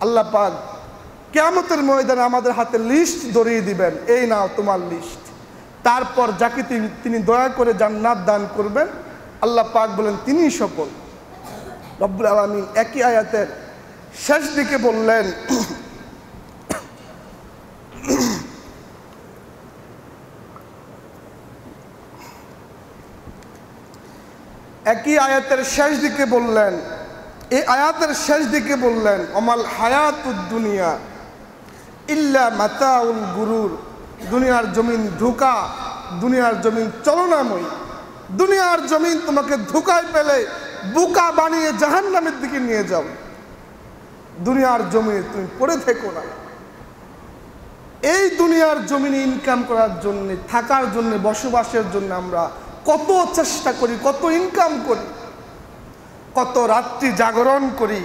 আল্লাহ পাক কিয়ামতের ময়দানে আমাদের হাতে লিস্ট ধরিয়ে দিবেন, এই নাও তোমার লিস্ট। তারপর যাকে তিনি দয়া করে জান্নাত দান করবেন, আল্লাহ পাক বলেন তিনিই সফল। রব্বুল আলামিন একই আয়াতের শেষ দিকে বললেন, একই আয়াতের শেষ দিকে বললেন, এই আয়াতের শেষ দিকে বললেন, অমাল হায়াতুদ দুনিয়া ইল্লা মাতাউল গুরুর। দুনিয়ার জমিন ধোঁকা, দুনিয়ার জমিন চলনাময়ী। দুনিয়ার জমিন তোমাকে ধোঁকায় পেলে বোকা বানিয়ে জাহান্নামের দিকে নিয়ে যাও। দুনিয়ার জমিনে তুমি পড়ে থেকো না। এই দুনিয়ার জমিনে ইনকাম করার জন্য, থাকার জন্য, বসবাসের জন্য আমরা কত চেষ্টা করি, কত ইনকাম করি, কত রাত্রি জাগরণ করি,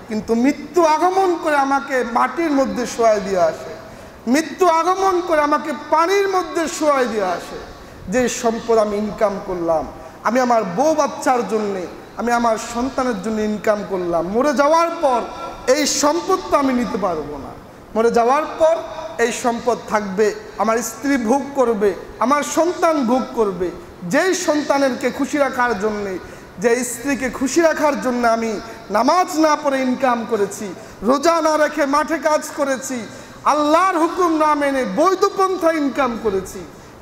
কিন্তু মৃত্যু আগমন করে আমাকে মাটির মধ্যে শোয়াই দিয়ে আসে। মৃত্যু আগমন করে আমাকে পানির মধ্যে শোয়াই দিয়ে আসে। যে সম্পদ আমি ইনকাম করলাম, আমি আমার বউ বাচ্চার জন্যে, আমি আমার সন্তানের জন্য ইনকাম করলাম, মরে যাওয়ার পর এই সম্পদ তো আমি নিতে পারবো না। মরে যাওয়ার পর এই সম্পদ থাকবে, আমার স্ত্রী ভোগ করবে, আমার সন্তান ভোগ করবে। যেই সন্তানেরকে খুশি রাখার জন্যে, যে স্ত্রীকে খুশি রাখার জন্য আমি নামাজ না পড়ে ইনকাম করেছি, রোজা না রেখে মাঠে কাজ করেছি, আল্লাহর হুকুম না মেনে বৈধ পন্থা ইনকাম করেছি,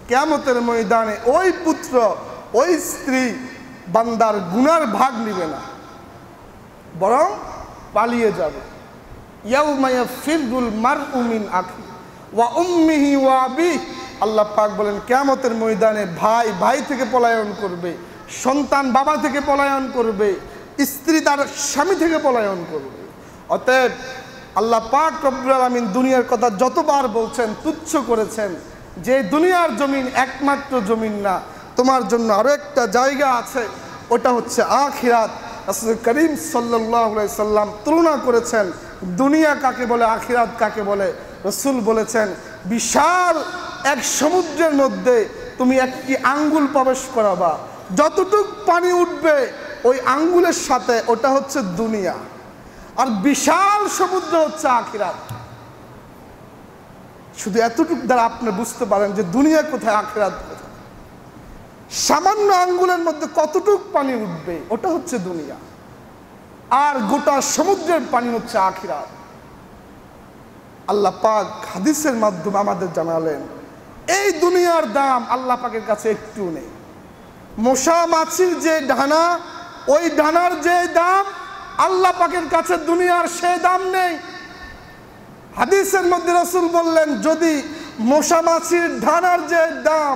কিয়ামতের ময়দানে ওই পুত্র, ওই স্ত্রী বান্দার গুনার ভাগ নিবে না, বরং পালিয়ে যাবে। ইয়াউমা ইয়াফিরুল মারউ মিন আখি ওয়া উম্মিহি ওয়া আবিহি। আল্লাহ পাক বলেন কিয়ামতের ময়দানে ভাই ভাই থেকে পলায়ন করবে, সন্তান বাবা থেকে পলায়ন করবে, স্ত্রী তার স্বামী থেকে পলায়ন করবে। অতএব আল্লাহ পাক রব্বুল আলামিন দুনিয়ার কথা যতবার বলছেন, তুচ্ছ করেছেন, যে দুনিয়ার জমিন একমাত্র জমিন না, তোমার জন্য আরো একটা জায়গা আছে, ওটা হচ্ছে আখিরাত। রাসূল করিম সাল্লাল্লাহু আলাইহি সাল্লাম তুলনা করেছেন দুনিয়া কাকে বলে, আখিরাত কাকে বলে। রাসূল বলেছেন, বিশাল এক সমুদ্রের মধ্যে তুমি একটি আঙ্গুল প্রবেশ করাবা, যতটুক পানি উঠবে ওই আঙ্গুলের সাথে ওটা হচ্ছে দুনিয়া, আর বিশাল সমুদ্র হচ্ছে আখিরাত। শুধু এতটুক দ্বারা আপনি বুঝতে পারেন যে দুনিয়া কোথায়, আখিরাত কোথায়। সামান্য আঙ্গুলের মধ্যে কতটুক পানি উঠবে ওটা হচ্ছে দুনিয়া, আর গোটা সমুদ্রের পানি হচ্ছে আখিরাত। আল্লাহ পাক হাদিসের মাধ্যমে আমাদের জানালেন, এই দুনিয়ার দাম আল্লাহ পাকের কাছে একটু নেই। মশা মাছির যে ডানা, ওই ডানার যে দাম আল্লাহ পাকের কাছে দুনিয়ার সে দাম নেই। হাদিসের মধ্যে রাসূল বললেন, যদি মশা মাছির ডানার যে দাম,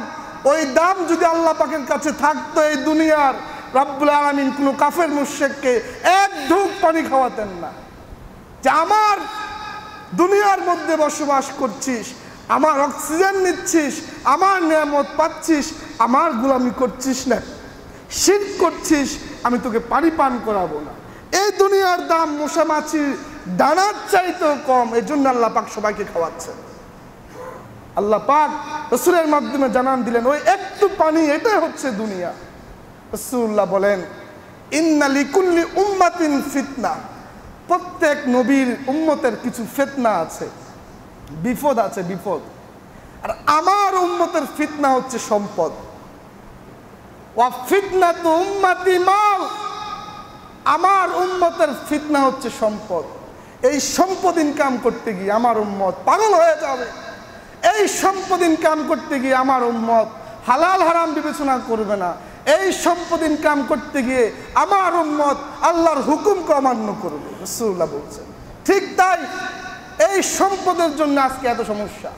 ওই দাম যদি আল্লাহ পাকের কাছে থাকতো, এই দুনিয়ার রব্বুল আলামিন কোনো কাফের মুশরিককে এক ঢোক পানি খাওয়াতেন না। যে আমার দুনিয়ার মধ্যে বসবাস করছিস, আমার অক্সিজেন নিচ্ছিস, আমার নিয়ামত পাচ্ছিস, আমার গোলামি করছিস না, শিরক করছিস, আমি তোকে পানি পান করাবো না। এই দুনিয়ার দাম মশা মাছির ডানার চাইতেও কম, এই জন্য আল্লাহ পাক সবাইকে খাওয়াচ্ছেন। আল্লাহ পাক রাসূলের মাধ্যমে জানান দিলেন, ওই একটু পানি, এটাই হচ্ছে দুনিয়া। রাসূলুল্লাহ বলেন, ইন্না লিকুল্লি উম্মাতিন ফিতনা। প্রত্যেক নবীর উম্মতের কিছু ফিতনা আছে, বিপদ আছে, বিপদ। আর আমার উম্মতের ফিতনা হচ্ছে সম্পদ। ওয়া ফিতনাতু উম্মতি মাল। আমার উম্মতের ফিতনা হচ্ছে সম্পদ। এই সম্পদ ইনকাম করতে গিয়ে আমার উম্মত পাগল হয়ে যাবে। এই সম্পদ ইনকাম করতে গিয়ে আমার উম্মত হালাল হারাম বিবেচনা করবে না। এই সম্পদ ইনকাম করতে গিয়ে আমার উম্মত আল্লাহর হুকুমকে অমান্য করবে। রাসূলুল্লাহ বলছেন, ঠিক তাই এই সম্পদের জন্য আজকে এত সমস্যা।